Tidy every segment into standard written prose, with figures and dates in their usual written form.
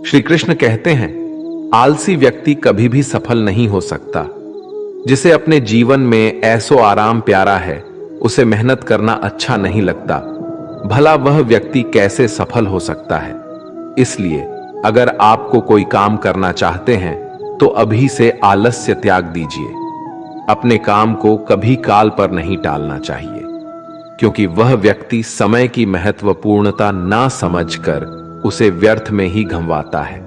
श्री कृष्ण कहते हैं, आलसी व्यक्ति कभी भी सफल नहीं हो सकता। जिसे अपने जीवन में ऐसो आराम प्यारा है, उसे मेहनत करना अच्छा नहीं लगता, भला वह व्यक्ति कैसे सफल हो सकता है। इसलिए अगर आपको कोई काम करना चाहते हैं तो अभी से आलस्य त्याग दीजिए। अपने काम को कभी काल पर नहीं टालना चाहिए, क्योंकि वह व्यक्ति समय की महत्वपूर्णता ना समझकर उसे व्यर्थ में ही गंवाता है।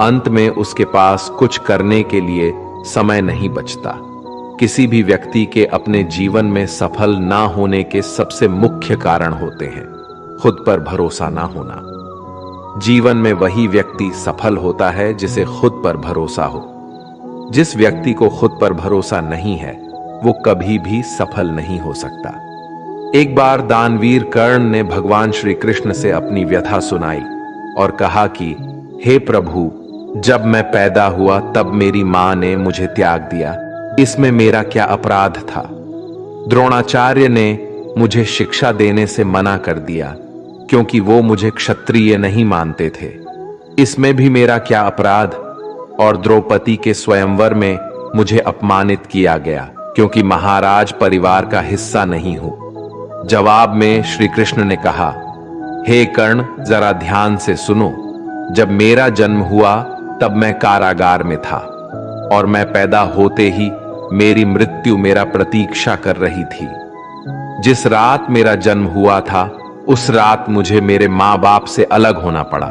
अंत में उसके पास कुछ करने के लिए समय नहीं बचता। किसी भी व्यक्ति के अपने जीवन में सफल ना होने के सबसे मुख्य कारण होते हैं खुद पर भरोसा ना होना। जीवन में वही व्यक्ति सफल होता है जिसे खुद पर भरोसा हो। जिस व्यक्ति को खुद पर भरोसा नहीं है, वो कभी भी सफल नहीं हो सकता। एक बार दानवीर कर्ण ने भगवान श्री कृष्ण से अपनी व्यथा सुनाई और कहा कि हे प्रभु, जब मैं पैदा हुआ तब मेरी मां ने मुझे त्याग दिया, इसमें मेरा क्या अपराध था। द्रोणाचार्य ने मुझे शिक्षा देने से मना कर दिया क्योंकि वो मुझे क्षत्रिय नहीं मानते थे, इसमें भी मेरा क्या अपराध। और द्रौपदी के स्वयंवर में मुझे अपमानित किया गया क्योंकि महाराज परिवार का हिस्सा नहीं हूं। जवाब में श्री कृष्ण ने कहा, हे कर्ण, जरा ध्यान से सुनो। जब मेरा जन्म हुआ तब मैं कारागार में था और मैं पैदा होते ही मेरी मृत्यु मेरा प्रतीक्षा कर रही थी। जिस रात मेरा जन्म हुआ था उस रात मुझे मेरे मां बाप से अलग होना पड़ा,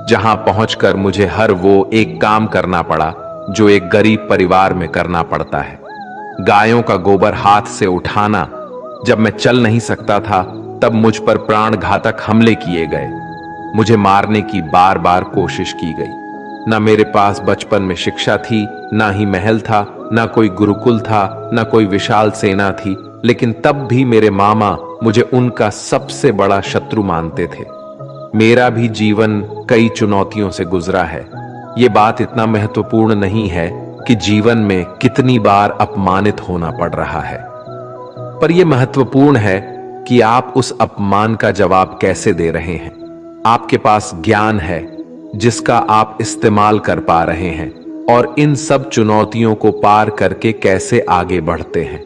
जहां पहुंचकर मुझे हर वो एक काम करना पड़ा जो एक गरीब परिवार में करना पड़ता है। गायों का गोबर हाथ से उठाना। जब मैं चल नहीं सकता था तब मुझ पर प्राण घातक हमले किए गए। मुझे मारने की बार बार कोशिश की गई। ना मेरे पास बचपन में शिक्षा थी, ना ही महल था, ना कोई गुरुकुल था, ना कोई विशाल सेना थी, लेकिन तब भी मेरे मामा मुझे उनका सबसे बड़ा शत्रु मानते थे। मेरा भी जीवन कई चुनौतियों से गुजरा है। ये बात इतना महत्वपूर्ण नहीं है कि जीवन में कितनी बार अपमानित होना पड़ रहा है, पर यह महत्वपूर्ण है कि आप उस अपमान का जवाब कैसे दे रहे हैं। आपके पास ज्ञान है जिसका आप इस्तेमाल कर पा रहे हैं और इन सब चुनौतियों को पार करके कैसे आगे बढ़ते हैं,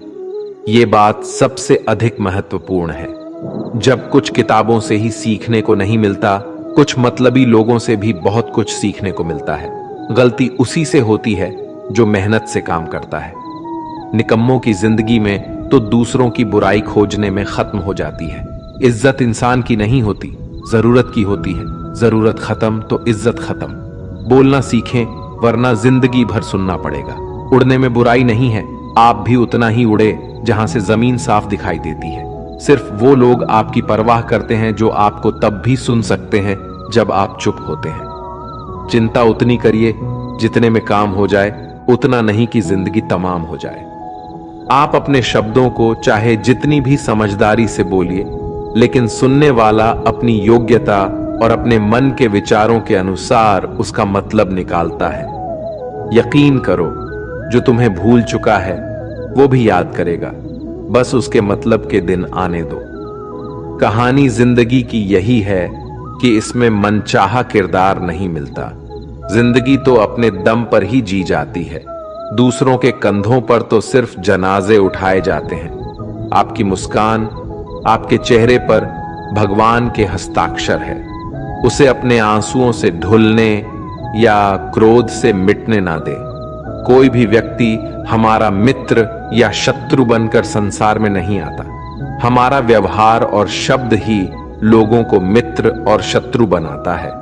ये बात सबसे अधिक महत्वपूर्ण है। जब कुछ किताबों से ही सीखने को नहीं मिलता, कुछ मतलबी लोगों से भी बहुत कुछ सीखने को मिलता है। गलती उसी से होती है जो मेहनत से काम करता है। निकम्मों की जिंदगी में तो दूसरों की बुराई खोजने में खत्म हो जाती है। इज्जत इंसान की नहीं होती, जरूरत की होती है। जरूरत खत्म तो इज्जत खत्म। बोलना सीखें, वरना जिंदगी भर सुनना पड़ेगा। उड़ने में बुराई नहीं है, आप भी उतना ही उड़े जहां से जमीन साफ दिखाई देती है। सिर्फ वो लोग आपकी परवाह करते हैं जो आपको तब भी सुन सकते हैं जब आप चुप होते हैं। चिंता उतनी करिए जितने में काम हो जाए, उतना नहीं कि जिंदगी तमाम हो जाए। आप अपने शब्दों को चाहे जितनी भी समझदारी से बोलिए, लेकिन सुनने वाला अपनी योग्यता और अपने मन के विचारों के अनुसार उसका मतलब निकालता है। यकीन करो, जो तुम्हें भूल चुका है वो भी याद करेगा, बस उसके मतलब के दिन आने दो। कहानी जिंदगी की यही है कि इसमें मनचाहा किरदार नहीं मिलता। जिंदगी तो अपने दम पर ही जी जाती है। दूसरों के कंधों पर तो सिर्फ जनाजे उठाए जाते हैं। आपकी मुस्कान, आपके चेहरे पर भगवान के हस्ताक्षर है। उसे अपने आंसुओं से धुलने या क्रोध से मिटने ना दे। कोई भी व्यक्ति हमारा मित्र या शत्रु बनकर संसार में नहीं आता। हमारा व्यवहार और शब्द ही लोगों को मित्र और शत्रु बनाता है।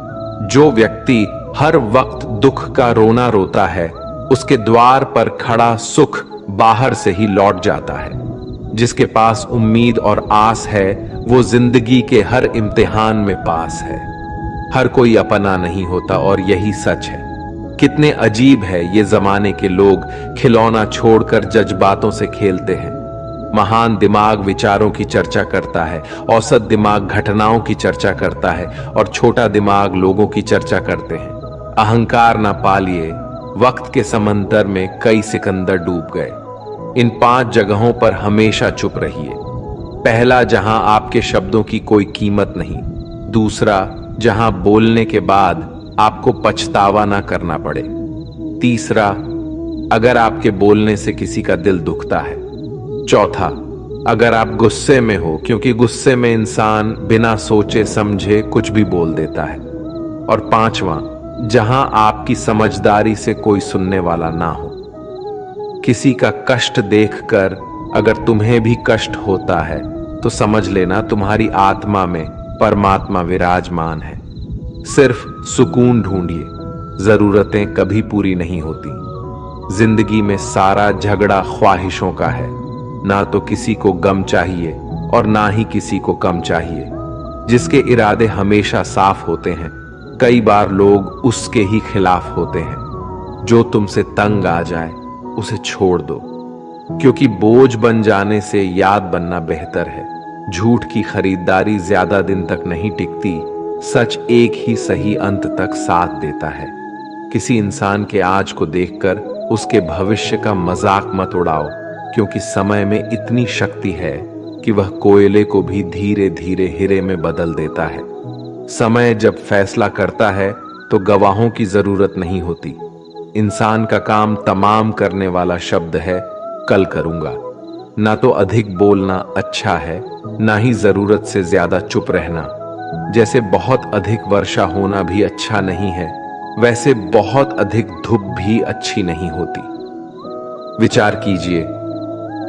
जो व्यक्ति हर वक्त दुख का रोना रोता है, उसके द्वार पर खड़ा सुख बाहर से ही लौट जाता है। जिसके पास उम्मीद और आस है, वो जिंदगी के हर इम्तिहान में पास है। हर कोई अपना नहीं होता और यही सच है। कितने अजीब है ये जमाने के लोग, खिलौना छोड़कर जज्बातों से खेलते हैं। महान दिमाग विचारों की चर्चा करता है, औसत दिमाग घटनाओं की चर्चा करता है और छोटा दिमाग लोगों की चर्चा करते हैं। अहंकार ना पालिए, वक्त के समंदर में कई सिकंदर डूब गए। इन 5 जगहों पर हमेशा चुप रहिए। पहला, जहां आपके शब्दों की कोई कीमत नहीं। दूसरा, जहां बोलने के बाद आपको पछतावा ना करना पड़े। तीसरा, अगर आपके बोलने से किसी का दिल दुखता है। चौथा, अगर आप गुस्से में हो, क्योंकि गुस्से में इंसान बिना सोचे समझे कुछ भी बोल देता है। और पांचवा, जहां आपकी समझदारी से कोई सुनने वाला ना हो। किसी का कष्ट देखकर अगर तुम्हें भी कष्ट होता है तो समझ लेना तुम्हारी आत्मा में परमात्मा विराजमान है। सिर्फ सुकून ढूंढिए, जरूरतें कभी पूरी नहीं होती। जिंदगी में सारा झगड़ा ख्वाहिशों का है। ना तो किसी को गम चाहिए और ना ही किसी को कम चाहिए। जिसके इरादे हमेशा साफ होते हैं, कई बार लोग उसके ही खिलाफ होते हैं। जो तुमसे तंग आ जाए उसे छोड़ दो, क्योंकि बोझ बन जाने से याद बनना बेहतर है। झूठ की खरीदारी ज्यादा दिन तक नहीं टिकती, सच एक ही सही अंत तक साथ देता है। किसी इंसान के आज को देखकर उसके भविष्य का मजाक मत उड़ाओ, क्योंकि समय में इतनी शक्ति है कि वह कोयले को भी धीरे धीरे हीरे में बदल देता है। समय जब फैसला करता है तो गवाहों की जरूरत नहीं होती। इंसान का काम तमाम करने वाला शब्द है कल करूंगा। ना तो अधिक बोलना अच्छा है, ना ही जरूरत से ज्यादा चुप रहना। जैसे बहुत अधिक वर्षा होना भी अच्छा नहीं है, वैसे बहुत अधिक धूप भी अच्छी नहीं होती। विचार कीजिए,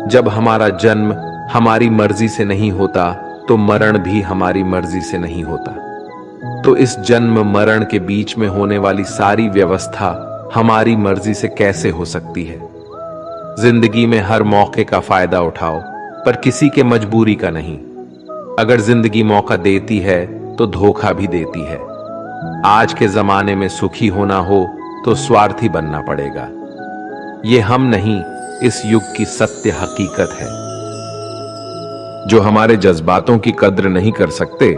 जब हमारा जन्म हमारी मर्जी से नहीं होता तो मरण भी हमारी मर्जी से नहीं होता। तो इस जन्म मरण के बीच में होने वाली सारी व्यवस्था हमारी मर्जी से कैसे हो सकती है? जिंदगी में हर मौके का फायदा उठाओ, पर किसी के मजबूरी का नहीं। अगर जिंदगी मौका देती है तो धोखा भी देती है। आज के जमाने में सुखी होना हो तो स्वार्थी बनना पड़ेगा। ये हम नहीं, इस युग की सत्य हकीकत है। जो हमारे जज्बातों की कद्र नहीं कर सकते,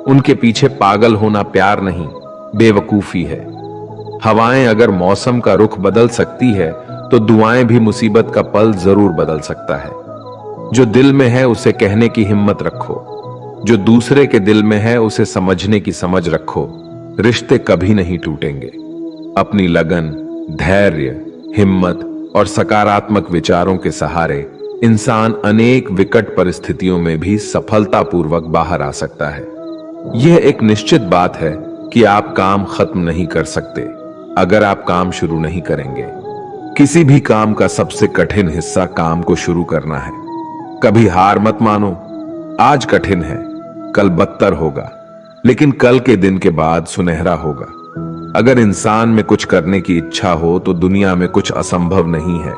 उनके पीछे पागल होना प्यार नहीं, बेवकूफी है। हवाएं अगर मौसम का रुख बदल सकती है तो दुआएं भी मुसीबत का पल जरूर बदल सकता है। जो दिल में है उसे कहने की हिम्मत रखो, जो दूसरे के दिल में है उसे समझने की समझ रखो। रिश्ते कभी नहीं टूटेंगे। अपनी लगन, धैर्य, हिम्मत और सकारात्मक विचारों के सहारे इंसान अनेक विकट परिस्थितियों में भी सफलतापूर्वक बाहर आ सकता है। यह एक निश्चित बात है कि आप काम खत्म नहीं कर सकते अगर आप काम शुरू नहीं करेंगे। किसी भी काम का सबसे कठिन हिस्सा काम को शुरू करना है। कभी हार मत मानो। आज कठिन है, कल बदतर होगा, लेकिन कल के दिन के बाद सुनहरा होगा। अगर इंसान में कुछ करने की इच्छा हो तो दुनिया में कुछ असंभव नहीं है।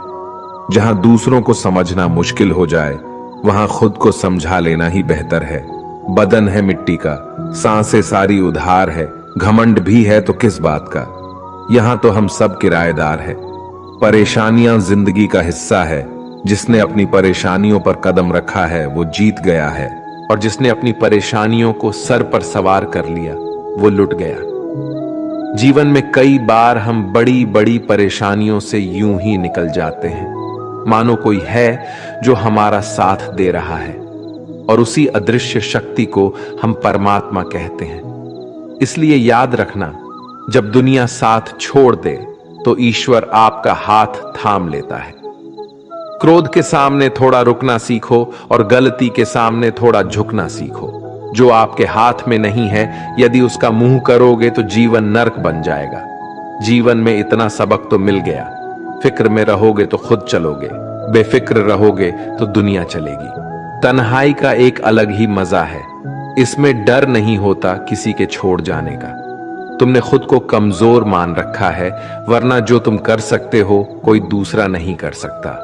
जहां दूसरों को समझना मुश्किल हो जाए, वहां खुद को समझा लेना ही बेहतर है। बदन है मिट्टी का, सांसें सारी उधार है, घमंड भी है तो किस बात का। यहां तो हम सब किराएदार हैं। परेशानियां जिंदगी का हिस्सा है। जिसने अपनी परेशानियों पर कदम रखा है वो जीत गया है, और जिसने अपनी परेशानियों को सर पर सवार कर लिया वो लुट गया। जीवन में कई बार हम बड़ी बड़ी परेशानियों से यूं ही निकल जाते हैं, मानो कोई है जो हमारा साथ दे रहा है, और उसी अदृश्य शक्ति को हम परमात्मा कहते हैं। इसलिए याद रखना, जब दुनिया साथ छोड़ दे तो ईश्वर आपका हाथ थाम लेता है। क्रोध के सामने थोड़ा रुकना सीखो और गलती के सामने थोड़ा झुकना सीखो। जो आपके हाथ में नहीं है, यदि उसका मुंह करोगे तो जीवन नर्क बन जाएगा। जीवन में इतना सबक तो मिल गया। फिक्र में रहोगे तो खुद चलोगे, बेफिक्र रहोगे तो दुनिया चलेगी। तन्हाई का एक अलग ही मजा है। इसमें डर नहीं होता किसी के छोड़ जाने का। तुमने खुद को कमजोर मान रखा है, वरना जो तुम कर सकते हो कोई दूसरा नहीं कर सकता।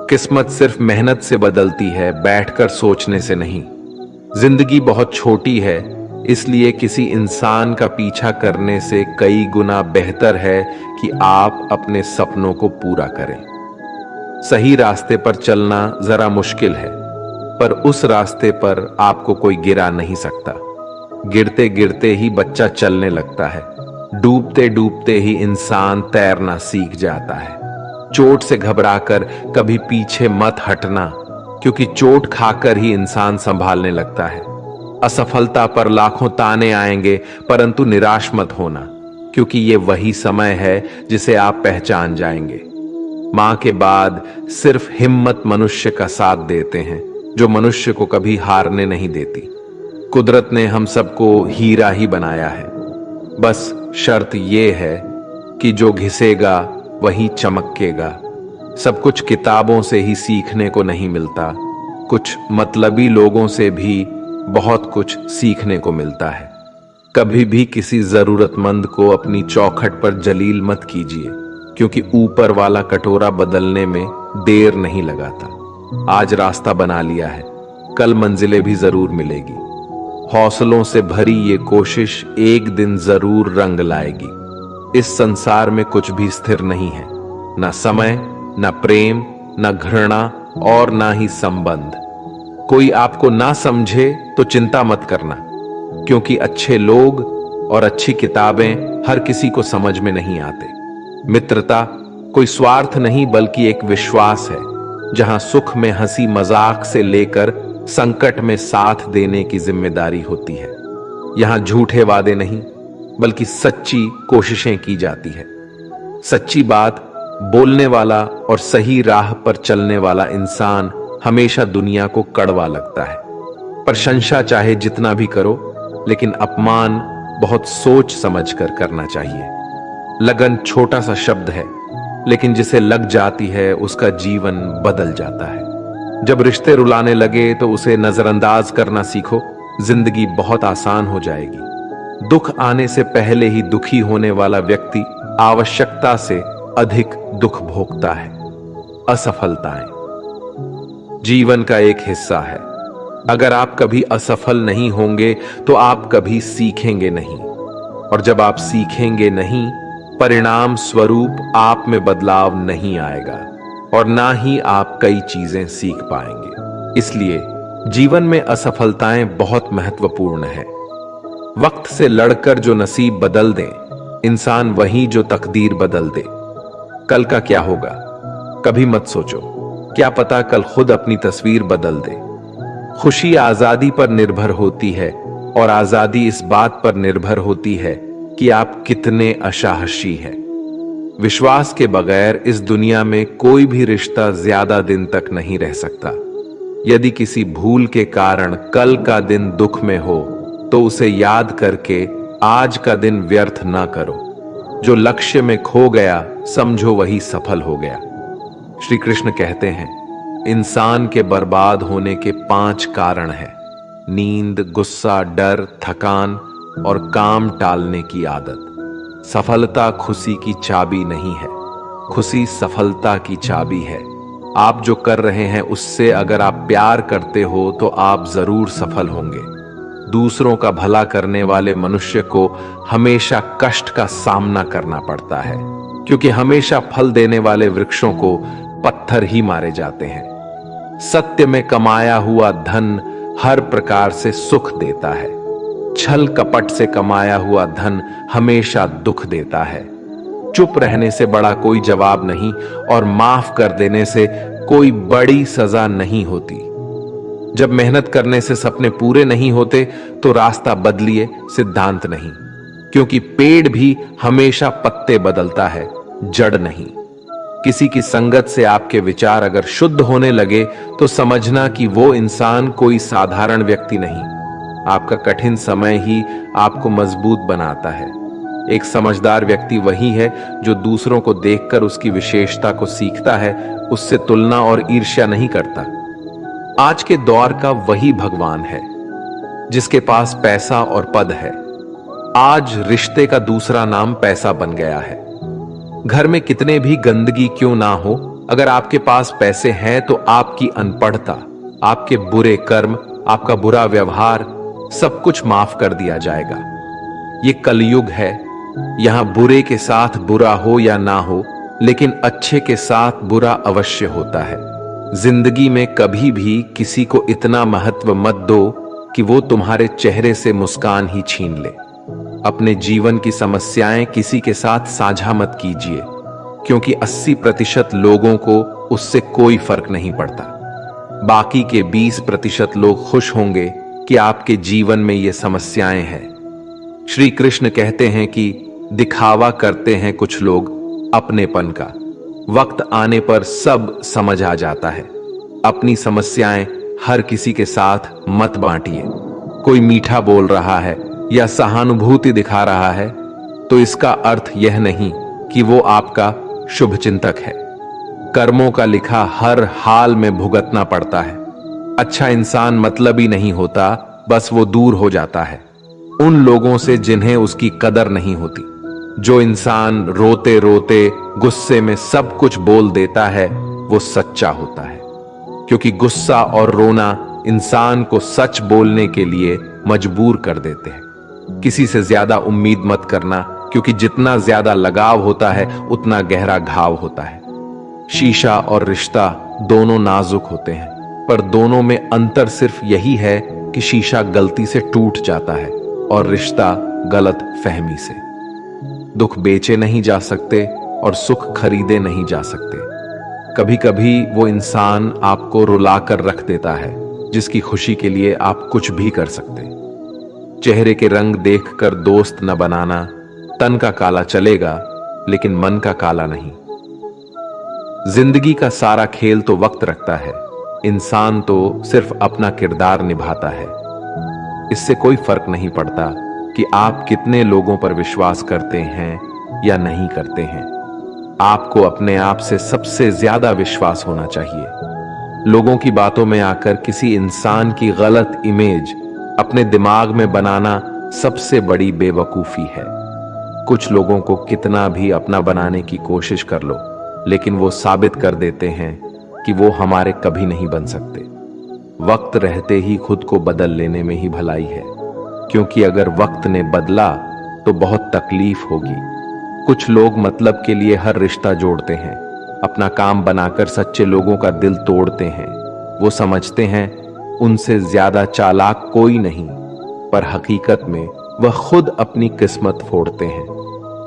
किस्मत सिर्फ मेहनत से बदलती है, बैठकर सोचने से नहीं। जिंदगी बहुत छोटी है, इसलिए किसी इंसान का पीछा करने से कई गुना बेहतर है कि आप अपने सपनों को पूरा करें। सही रास्ते पर चलना जरा मुश्किल है, पर उस रास्ते पर आपको कोई गिरा नहीं सकता। गिरते गिरते ही बच्चा चलने लगता है, डूबते डूबते ही इंसान तैरना सीख जाता है। चोट से घबराकर कभी पीछे मत हटना, क्योंकि चोट खाकर ही इंसान संभालने लगता है। असफलता पर लाखों ताने आएंगे, परंतु निराश मत होना, क्योंकि ये वही समय है जिसे आप पहचान जाएंगे। मां के बाद सिर्फ हिम्मत मनुष्य का साथ देते हैं, जो मनुष्य को कभी हारने नहीं देती। कुदरत ने हम सबको हीरा ही बनाया है, बस शर्त यह है कि जो घिसेगा वही चमकेगा। सब कुछ किताबों से ही सीखने को नहीं मिलता, कुछ मतलबी लोगों से भी बहुत कुछ सीखने को मिलता है। कभी भी किसी जरूरतमंद को अपनी चौखट पर जलील मत कीजिए, क्योंकि ऊपर वाला कटोरा बदलने में देर नहीं लगाता। आज रास्ता बना लिया है, कल मंजिलें भी जरूर मिलेगी। हौसलों से भरी ये कोशिश एक दिन जरूर रंग लाएगी। इस संसार में कुछ भी स्थिर नहीं है, ना समय, ना प्रेम, ना घृणा और ना ही संबंध। कोई आपको ना समझे तो चिंता मत करना, क्योंकि अच्छे लोग और अच्छी किताबें हर किसी को समझ में नहीं आते। मित्रता कोई स्वार्थ नहीं, बल्कि एक विश्वास है, जहां सुख में हंसी मजाक से लेकर संकट में साथ देने की जिम्मेदारी होती है। यहां झूठे वादे नहीं, बल्कि सच्ची कोशिशें की जाती है। सच्ची बात बोलने वाला और सही राह पर चलने वाला इंसान हमेशा दुनिया को कड़वा लगता है। प्रशंसा चाहे जितना भी करो, लेकिन अपमान बहुत सोच समझ कर करना चाहिए। लगन छोटा सा शब्द है, लेकिन जिसे लग जाती है उसका जीवन बदल जाता है। जब रिश्ते रुलाने लगे तो उसे नजरअंदाज करना सीखो, जिंदगी बहुत आसान हो जाएगी। दुख आने से पहले ही दुखी होने वाला व्यक्ति आवश्यकता से अधिक दुख भोगता है। असफलताएं जीवन का एक हिस्सा है। अगर आप कभी असफल नहीं होंगे तो आप कभी सीखेंगे नहीं, और जब आप सीखेंगे नहीं, परिणाम स्वरूप आप में बदलाव नहीं आएगा और ना ही आप कई चीजें सीख पाएंगे। इसलिए जीवन में असफलताएं बहुत महत्वपूर्ण है। वक्त से लड़कर जो नसीब बदल दे इंसान, वही जो तकदीर बदल दे। कल का क्या होगा कभी मत सोचो, क्या पता कल खुद अपनी तस्वीर बदल दे। खुशी आजादी पर निर्भर होती है, और आजादी इस बात पर निर्भर होती है कि आप कितने असाहसी हैं। विश्वास के बगैर इस दुनिया में कोई भी रिश्ता ज्यादा दिन तक नहीं रह सकता। यदि किसी भूल के कारण कल का दिन दुख में हो, तो उसे याद करके आज का दिन व्यर्थ ना करो। जो लक्ष्य में खो गया समझो वही सफल हो गया। श्री कृष्ण कहते हैं, इंसान के बर्बाद होने के 5 कारण हैं: नींद, गुस्सा, डर, थकान और काम टालने की आदत। सफलता खुशी की चाबी नहीं है, खुशी सफलता की चाबी है। आप जो कर रहे हैं उससे अगर आप प्यार करते हो तो आप जरूर सफल होंगे। दूसरों का भला करने वाले मनुष्य को हमेशा कष्ट का सामना करना पड़ता है, क्योंकि हमेशा फल देने वाले वृक्षों को पत्थर ही मारे जाते हैं। सत्य में कमाया हुआ धन हर प्रकार से सुख देता है। छल कपट से कमाया हुआ धन हमेशा दुख देता है। चुप रहने से बड़ा कोई जवाब नहीं, और माफ कर देने से कोई बड़ी सजा नहीं होती। जब मेहनत करने से सपने पूरे नहीं होते तो रास्ता बदलिए, सिद्धांत नहीं, क्योंकि पेड़ भी हमेशा पत्ते बदलता है, जड़ नहीं। किसी की संगत से आपके विचार अगर शुद्ध होने लगे तो समझना कि वो इंसान कोई साधारण व्यक्ति नहीं। आपका कठिन समय ही आपको मजबूत बनाता है। एक समझदार व्यक्ति वही है जो दूसरों को देखकर उसकी विशेषता को सीखता है, उससे तुलना और ईर्ष्या नहीं करता। आज के दौर का वही भगवान है जिसके पास पैसा और पद है। आज रिश्ते का दूसरा नाम पैसा बन गया है। घर में कितने भी गंदगी क्यों ना हो, अगर आपके पास पैसे हैं तो आपकी अनपढ़ता, आपके बुरे कर्म, आपका बुरा व्यवहार सब कुछ माफ कर दिया जाएगा। ये कलयुग है, यहां बुरे के साथ बुरा हो या ना हो, लेकिन अच्छे के साथ बुरा अवश्य होता है। जिंदगी में कभी भी किसी को इतना महत्व मत दो कि वो तुम्हारे चेहरे से मुस्कान ही छीन ले। अपने जीवन की समस्याएं किसी के साथ साझा मत कीजिए, क्योंकि 80% लोगों को उससे कोई फर्क नहीं पड़ता। बाकी के 20% लोग खुश होंगे कि आपके जीवन में ये समस्याएं हैं। श्री कृष्ण कहते हैं कि दिखावा करते हैं कुछ लोग अपनेपन का, वक्त आने पर सब समझ आ जाता है। अपनी समस्याएं हर किसी के साथ मत बांटिए। कोई मीठा बोल रहा है या सहानुभूति दिखा रहा है तो इसका अर्थ यह नहीं कि वो आपका शुभचिंतक है। कर्मों का लिखा हर हाल में भुगतना पड़ता है। अच्छा इंसान मतलबी नहीं होता, बस वो दूर हो जाता है उन लोगों से जिन्हें उसकी कदर नहीं होती। जो इंसान रोते रोते गुस्से में सब कुछ बोल देता है वो सच्चा होता है, क्योंकि गुस्सा और रोना इंसान को सच बोलने के लिए मजबूर कर देते हैं। किसी से ज्यादा उम्मीद मत करना, क्योंकि जितना ज्यादा लगाव होता है उतना गहरा घाव होता है। शीशा और रिश्ता दोनों नाजुक होते हैं, पर दोनों में अंतर सिर्फ यही है कि शीशा गलती से टूट जाता है और रिश्ता गलत फहमी से। दुख बेचे नहीं जा सकते और सुख खरीदे नहीं जा सकते। कभी कभी वो इंसान आपको रुलाकर रख देता है जिसकी खुशी के लिए आप कुछ भी कर सकते। चेहरे के रंग देखकर दोस्त न बनाना। तन का काला चलेगा लेकिन मन का काला नहीं। जिंदगी का सारा खेल तो वक्त रखता है, इंसान तो सिर्फ अपना किरदार निभाता है। इससे कोई फर्क नहीं पड़ता कि आप कितने लोगों पर विश्वास करते हैं या नहीं करते हैं। आपको अपने आप से सबसे ज्यादा विश्वास होना चाहिए। लोगों की बातों में आकर किसी इंसान की गलत इमेज अपने दिमाग में बनाना सबसे बड़ी बेवकूफी है। कुछ लोगों को कितना भी अपना बनाने की कोशिश कर लो, लेकिन वो साबित कर देते हैं कि वो हमारे कभी नहीं बन सकते। वक्त रहते ही खुद को बदल लेने में ही भलाई है, क्योंकि अगर वक्त ने बदला तो बहुत तकलीफ होगी। कुछ लोग मतलब के लिए हर रिश्ता जोड़ते हैं, अपना काम बनाकर सच्चे लोगों का दिल तोड़ते हैं। वो समझते हैं उनसे ज्यादा चालाक कोई नहीं, पर हकीकत में वह खुद अपनी किस्मत फोड़ते हैं।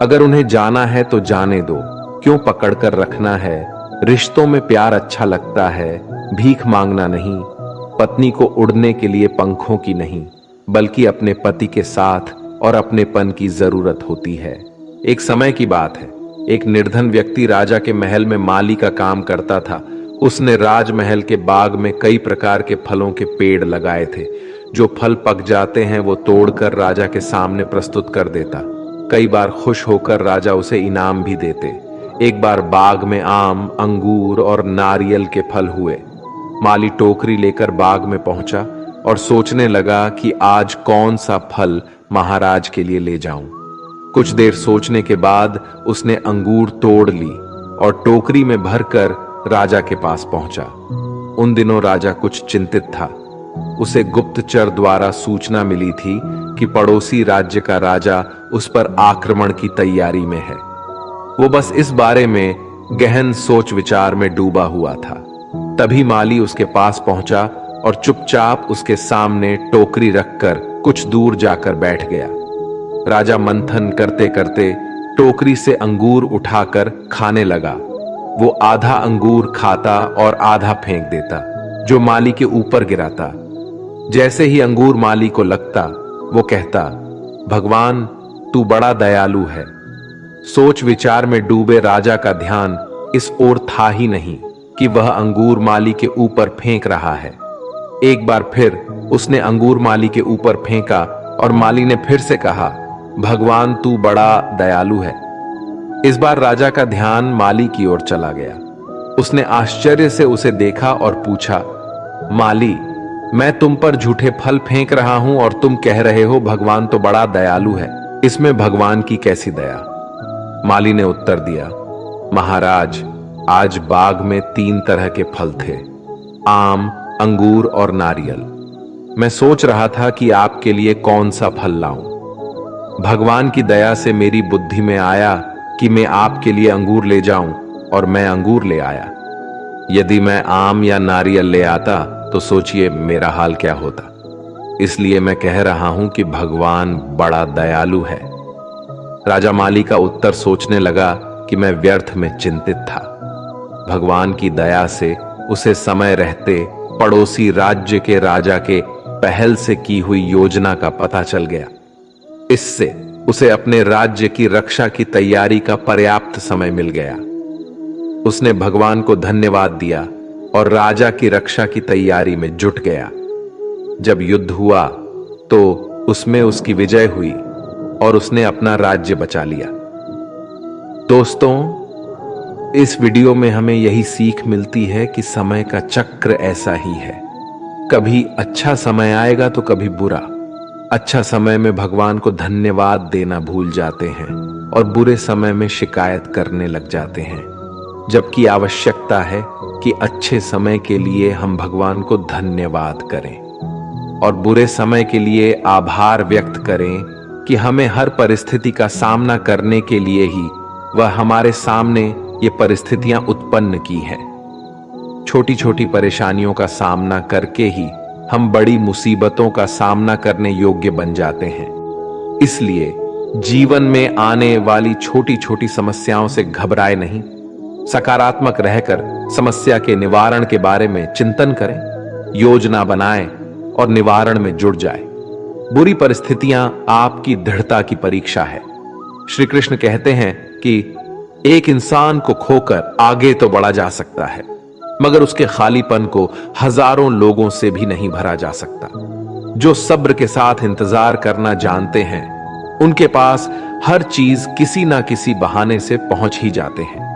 अगर उन्हें जाना है तो जाने दो, क्यों पकड़कर रखना है। रिश्तों में प्यार अच्छा लगता है, भीख मांगना नहीं। पत्नी को उड़ने के लिए पंखों की नहीं, बल्कि अपने पति के साथ और अपनेपन की जरूरत होती है। एक समय की बात है, एक निर्धन व्यक्ति राजा के महल में माली का काम करता था। उसने राजमहल के बाग में कई प्रकार के फलों के पेड़ लगाए थे। जो फल पक जाते हैं वो तोड़कर राजा के सामने प्रस्तुत कर देता। कई बार खुश होकर राजा उसे इनाम भी देते। एक बार बाग में आम, अंगूर और नारियल के फल हुए। माली टोकरी लेकर बाग में पहुंचा और सोचने लगा कि आज कौन सा फल महाराज के लिए ले जाऊं। कुछ देर सोचने के बाद उसने अंगूर तोड़ ली और टोकरी में भरकर राजा के पास पहुंचा। उन दिनों राजा कुछ चिंतित था। उसे गुप्तचर द्वारा सूचना मिली थी कि पड़ोसी राज्य का राजा उस पर आक्रमण की तैयारी में है। वो बस इस बारे में गहन सोच विचार में डूबा हुआ था। तभी माली उसके पास पहुंचा और चुपचाप उसके सामने टोकरी रखकर कुछ दूर जाकर बैठ गया। राजा मंथन करते करते टोकरी से अंगूर उठाकर खाने लगा। वो आधा अंगूर खाता और आधा फेंक देता, जो माली के ऊपर गिराता। जैसे ही अंगूर माली को लगता, वो कहता, भगवान तू बड़ा दयालु है। सोच विचार में डूबे राजा का ध्यान इस ओर था ही नहीं कि वह अंगूर माली के ऊपर फेंक रहा है। एक बार फिर उसने अंगूर माली के ऊपर फेंका और माली ने फिर से कहा, भगवान तू बड़ा दयालु है। इस बार राजा का ध्यान माली की ओर चला गया। उसने आश्चर्य से उसे देखा और पूछा, माली, मैं तुम पर झूठे फल फेंक रहा हूं और तुम कह रहे हो भगवान तो बड़ा दयालु है। इसमें भगवान की कैसी दया? माली ने उत्तर दिया, महाराज, आज बाग में 3 तरह के फल थे, आम, अंगूर और नारियल। मैं सोच रहा था कि आपके लिए कौन सा फल लाऊं। भगवान की दया से मेरी बुद्धि में आया कि मैं आपके लिए अंगूर ले जाऊं और मैं अंगूर ले आया। यदि मैं आम या नारियल ले आता तो सोचिए मेरा हाल क्या होता। इसलिए मैं कह रहा हूं कि भगवान बड़ा दयालु है। राजा माली का उत्तर सोचने लगा कि मैं व्यर्थ में चिंतित था। भगवान की दया से उसे समय रहते पड़ोसी राज्य के राजा के पहल से की हुई योजना का पता चल गया। इससे उसे अपने राज्य की रक्षा की तैयारी का पर्याप्त समय मिल गया। उसने भगवान को धन्यवाद दिया और राजा की रक्षा की तैयारी में जुट गया। जब युद्ध हुआ तो उसमें उसकी विजय हुई और उसने अपना राज्य बचा लिया। दोस्तों, इस वीडियो में हमें यही सीख मिलती है कि समय का चक्र ऐसा ही है। कभी अच्छा समय आएगा तो कभी बुरा। अच्छा समय में भगवान को धन्यवाद देना भूल जाते हैं और बुरे समय में शिकायत करने लग जाते हैं, जबकि आवश्यकता है कि अच्छे समय के लिए हम भगवान को धन्यवाद करें और बुरे समय के लिए आभार व्यक्त करें कि हमें हर परिस्थिति का सामना करने के लिए ही वह हमारे सामने ये परिस्थितियां उत्पन्न की हैं। छोटी छोटी परेशानियों का सामना करके ही हम बड़ी मुसीबतों का सामना करने योग्य बन जाते हैं। इसलिए जीवन में आने वाली छोटी छोटी समस्याओं से घबराए नहीं, सकारात्मक रहकर समस्या के निवारण के बारे में चिंतन करें, योजना बनाएं और निवारण में जुट जाए। बुरी परिस्थितियां आपकी दृढ़ता की परीक्षा है। श्री कृष्ण कहते हैं कि एक इंसान को खोकर आगे तो बढ़ा जा सकता है, मगर उसके खालीपन को हजारों लोगों से भी नहीं भरा जा सकता। जो सब्र के साथ इंतजार करना जानते हैं, उनके पास हर चीज किसी ना किसी बहाने से पहुंच ही जाते हैं।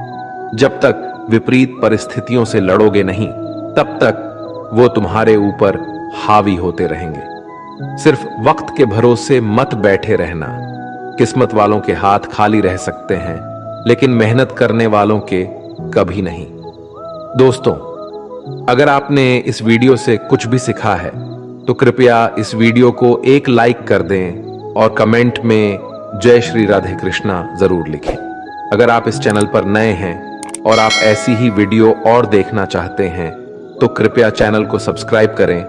जब तक विपरीत परिस्थितियों से लड़ोगे नहीं, तब तक वो तुम्हारे ऊपर हावी होते रहेंगे। सिर्फ वक्त के भरोसे मत बैठे रहना। किस्मत वालों के हाथ खाली रह सकते हैं, लेकिन मेहनत करने वालों के कभी नहीं। दोस्तों, अगर आपने इस वीडियो से कुछ भी सीखा है तो कृपया इस वीडियो को एक लाइक कर दें और कमेंट में जय श्री राधे कृष्णा जरूर लिखें। अगर आप इस चैनल पर नए हैं और आप ऐसी ही वीडियो और देखना चाहते हैं तो कृपया चैनल को सब्सक्राइब करें